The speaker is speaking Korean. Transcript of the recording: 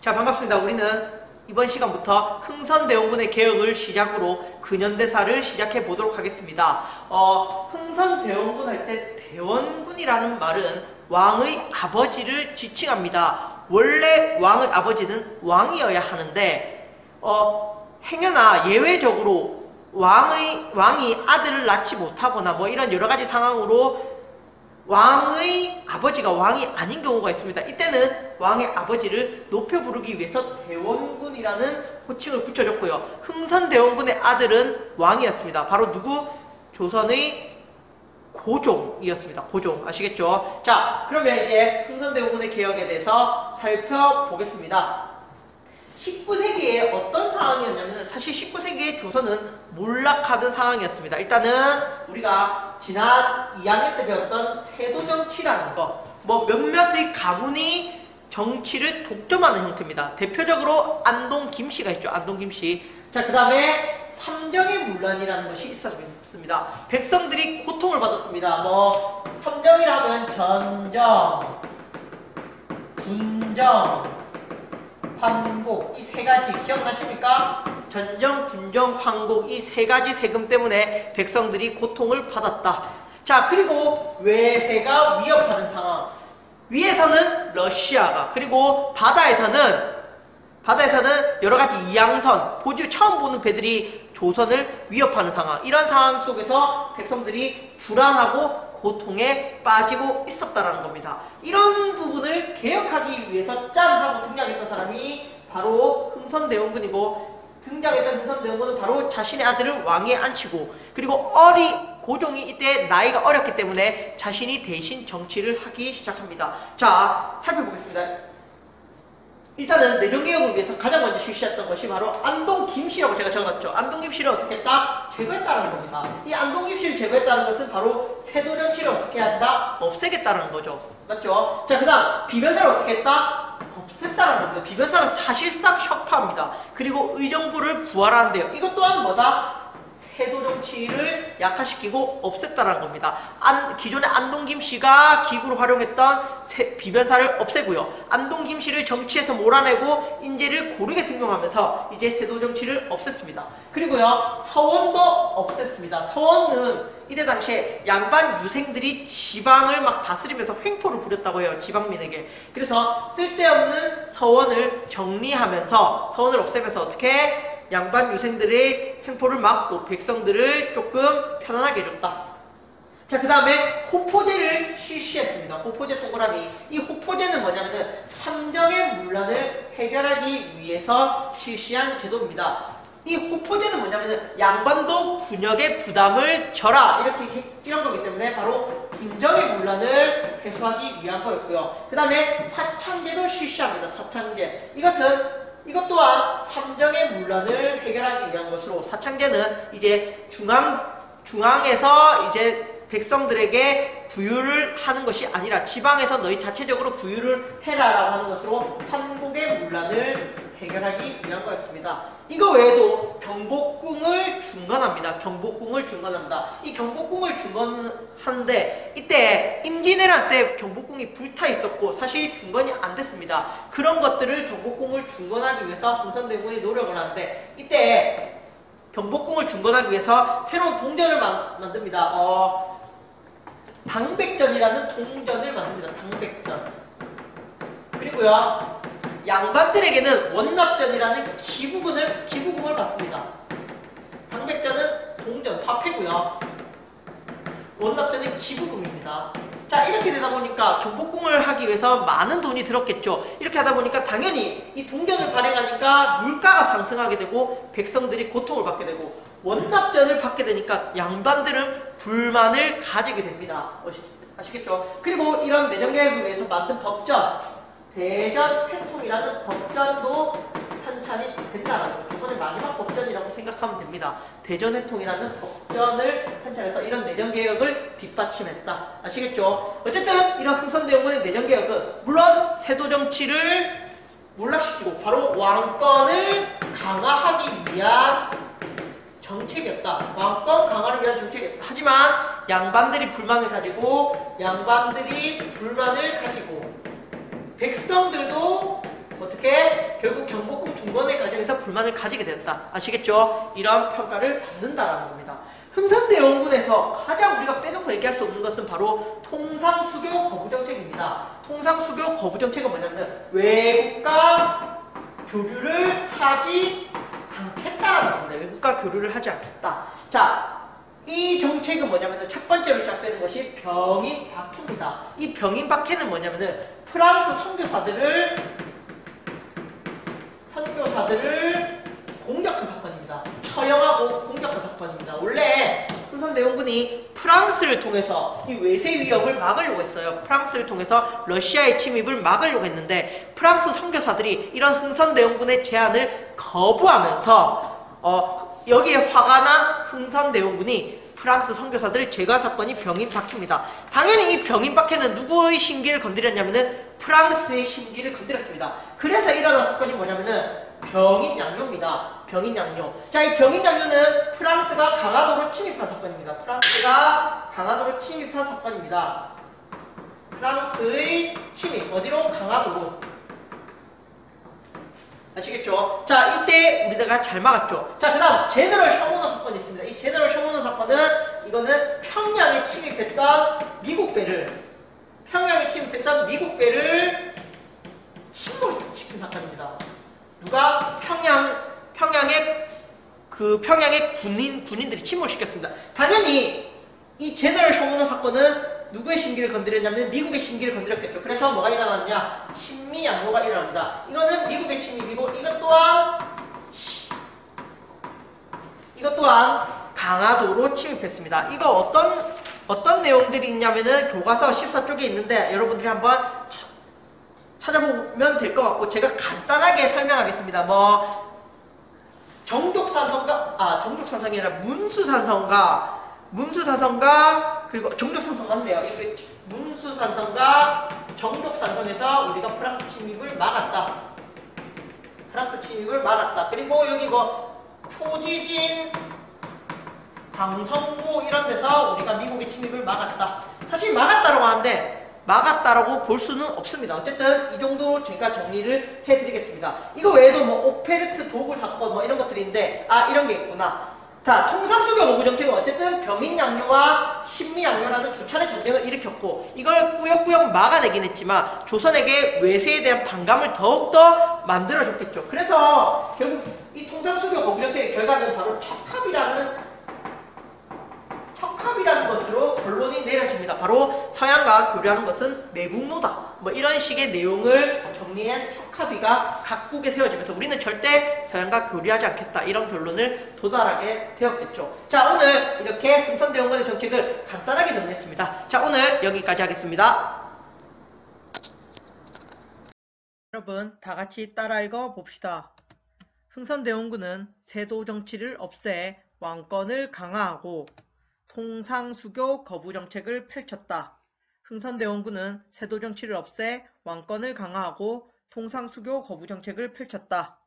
자, 반갑습니다. 우리는 이번 시간부터 흥선대원군의 개혁을 시작으로 근현대사를 시작해 보도록 하겠습니다. 흥선대원군 할 때 대원군이라는 말은 왕의 아버지를 지칭합니다. 원래 왕의 아버지는 왕이어야 하는데 행여나 예외적으로 왕이 아들을 낳지 못하거나 뭐 이런 여러가지 상황으로 왕의 아버지가 왕이 아닌 경우가 있습니다. 이때는 왕의 아버지를 높여 부르기 위해서 대원군이라는 호칭을 붙여줬고요. 흥선대원군의 아들은 왕이었습니다. 바로 누구? 조선의 고종이었습니다. 고종. 아시겠죠? 자, 그러면 이제 흥선대원군의 개혁에 대해서 살펴보겠습니다. 19세기에 어떤 상황이었냐면 사실 19세기의 조선은 몰락하던 상황이었습니다. 일단은 우리가 지난 2학년 때 배웠던 세도정치라는 거, 뭐 몇몇의 가문이 정치를 독점하는 형태입니다. 대표적으로 안동 김씨가 있죠. 안동 김씨. 자, 그 다음에 삼정의 문란이라는 것이 있었습니다. 백성들이 고통을 받았습니다. 뭐 삼정이라면 전정, 군정, 황곡, 이 세 가지 기억나십니까? 전정, 군정, 황곡, 이 세 가지 세금 때문에 백성들이 고통을 받았다. 자, 그리고 외세가 위협하는 상황. 위에서는 러시아가, 그리고 바다에서는 여러가지 이양선, 처음 보는 배들이 조선을 위협하는 상황. 이런 상황 속에서 백성들이 불안하고 고통에 빠지고 있었다는 겁니다. 이런 부분을 개혁하기 위해서 짠! 하고 등장했던 사람이 바로 흥선대원군이고, 등장했던 흥선대원군은 바로 자신의 아들을 왕위에 앉히고, 그리고 고종이 이때 나이가 어렸기 때문에 자신이 대신 정치를 하기 시작합니다. 자, 살펴보겠습니다. 일단은 내정개혁을 위해서 가장 먼저 실시했던 것이 바로 안동 김씨라고 제가 적었죠. 안동 김씨를 어떻게 했다? 제거했다는 겁니다. 이 안동 김씨를 제거했다는 것은 바로 세도정치를 어떻게 한다? 없애겠다는 거죠. 맞죠? 자, 그 다음 비변사를 어떻게 했다? 없앴다는 겁니다. 비변사는 사실상 혁파입니다. 그리고 의정부를 부활하는데요. 이것 또한 뭐다? 세도정치를 약화시키고 없앴다는 겁니다. 기존의 안동 김씨가 기구로 활용했던 비변사를 없애고요. 안동 김씨를 정치에서 몰아내고 인재를 고르게 등용하면서 이제 세도정치를 없앴습니다. 그리고요, 서원도 없앴습니다. 서원은 이때 당시에 양반 유생들이 지방을 막 다스리면서 횡포를 부렸다고 해요. 지방민에게. 그래서 쓸데없는 서원을 정리하면서, 서원을 없애면서 어떻게 양반 유생들의 횡포를 막고 백성들을 조금 편안하게 해줬다. 자, 그 다음에 호포제를 실시했습니다. 호포제 동그라미. 이 호포제는 뭐냐면은 삼정의 문란을 해결하기 위해서 실시한 제도입니다. 이 호포제는 뭐냐면은 양반도 군역의 부담을 져라, 이런 거기 때문에 바로 군정의 문란을 해소하기 위한 거였고요. 그 다음에 사창제도 실시합니다. 사창제. 이것 또한 삼정의 문란을 해결하기 위한 것으로, 사창제는 이제 중앙에서 이제 백성들에게 구휼을 하는 것이 아니라 지방에서 너희 자체적으로 구휼을 해라라고 하는 것으로 환곡의 문란을 해결하기 위한 거였습니다. 이거 외에도 경복궁을 중건합니다. 경복궁을 중건한다. 이 경복궁을 중건하는데 이때 임진왜란 때 경복궁이 불타 있었고 사실 중건이 안 됐습니다. 그런 것들을 경복궁을 중건하기 위해서 흥선대원군이 노력을 하는데, 이때 경복궁을 중건하기 위해서 새로운 동전을 만듭니다. 당백전이라는 동전을 만듭니다. 당백전. 그리고요, 양반들에게는 원납전이라는 기부금을 받습니다. 당백전은 동전, 화폐고요. 원납자는 기부금입니다. 자, 이렇게 되다 보니까 경복궁을 하기 위해서 많은 돈이 들었겠죠. 이렇게 하다 보니까 당연히 이 동전을 발행하니까 물가가 상승하게 되고 백성들이 고통을 받게 되고 원납전을 받게 되니까 양반들은 불만을 가지게 됩니다. 아시겠죠? 그리고 이런 내정개혁을 위해서 만든 법전, 대전회통이라는 법전도 편찬이 된다라는 거죠. 조선의 마지막 법전이라고 생각하면 됩니다. 대전회통이라는 법전을 편찬해서 이런 내정개혁을 뒷받침했다. 아시겠죠? 어쨌든 이런 흥선대원군의 내정개혁은 물론 세도정치를 몰락시키고 바로 왕권을 강화하기 위한 정책이었다. 왕권 강화를 위한 정책이었다. 하지만 양반들이 불만을 가지고 백성들도 어떻게 결국 경복궁 중건의 과정에서 불만을 가지게 됐다. 아시겠죠? 이러한 평가를 받는다라는 겁니다. 흥선대원군에서 가장 우리가 빼놓고 얘기할 수 없는 것은 바로 통상수교 거부정책입니다. 통상수교 거부정책은 뭐냐면 외국과 교류를 하지 않겠다라는 겁니다. 외국과 교류를 하지 않겠다. 자, 이 정책은 뭐냐면 첫 번째로 시작되는 것이 병인박해입니다. 이 병인박해는 뭐냐면은 프랑스 선교사들을 공격한 사건입니다. 처형하고 공격한 사건입니다. 원래 흥선대원군이 프랑스를 통해서 이 외세 위협을 막으려고 했어요. 프랑스를 통해서 러시아의 침입을 막으려고 했는데 프랑스 선교사들이 이런 흥선대원군의 제안을 거부하면서 여기에 화가 난 흥선대원군이 프랑스 선교사들을 제거한 사건이 병인박해입니다. 당연히 이 병인박해는 누구의 심기를 건드렸냐면은 프랑스의 심기를 건드렸습니다. 그래서 일어난 사건이 뭐냐면은 병인양요입니다. 병인양요. 자, 이 병인양요는 프랑스가 강화도로 침입한 사건입니다. 프랑스의 침입. 어디로? 강화도로. 아시겠죠? 자, 이때 우리가 잘 막았죠. 자, 그 다음 제너럴 셔모너 사건이 있습니다. 이 제너럴 셔모너 사건은 이거는 평양에 침입했던 미국 배를 침몰시킨 사건입니다. 누가? 평양의 군인들이 침몰시켰습니다. 당연히 이 제너럴 셔모너 사건은 누구의 심기를 건드렸냐면 미국의 심기를 건드렸겠죠. 그래서 뭐가 일어났냐? 신미양요가 일어납니다. 이거는 미국의 침입이고 이것 또한 강화도로 침입했습니다. 이거 어떤 내용들이 있냐면은 교과서 14쪽에 있는데 여러분들이 한번 찾아보면 될 것 같고 제가 간단하게 설명하겠습니다. 정족산성이 아니라 문수산성과 그리고 정족산성 맞네요. 문수산성과 정족산성에서 우리가 프랑스 침입을 막았다. 그리고 여기 초지진, 광성고 이런 데서 우리가 미국의 침입을 막았다. 사실 막았다라고 하는데 막았다라고 볼 수는 없습니다. 어쨌든 이 정도 제가 정리를 해드리겠습니다. 이거 외에도 오페르트 도굴 사건 이런 것들이 있는데 이런 게 있구나. 자, 통상수교 거부정책은 어쨌든 병인양요와 신미양요라는 두 차례 전쟁을 일으켰고 이걸 꾸역꾸역 막아내긴 했지만 조선에게 외세에 대한 반감을 더욱더 만들어줬겠죠. 그래서 결국 이 통상수교 거부정책의 결과는 바로 척합이라는 것으로 결론이 내려집니다. 바로 서양과 교류하는 것은 매국노다. 이런 식의 내용을 정리한 척합의가 각국에 세워지면서 우리는 절대 서양과 교류하지 않겠다. 이런 결론을 도달하게 되었겠죠. 자, 오늘 이렇게 흥선대원군의 정책을 간단하게 정리했습니다. 자, 오늘 여기까지 하겠습니다. 여러분, 다 같이 따라 읽어 봅시다. 흥선대원군은 세도 정치를 없애 왕권을 강화하고 통상수교 거부 정책을 펼쳤다. 흥선대원군은 세도 정치를 없애 왕권을 강화하고 통상수교 거부 정책을 펼쳤다.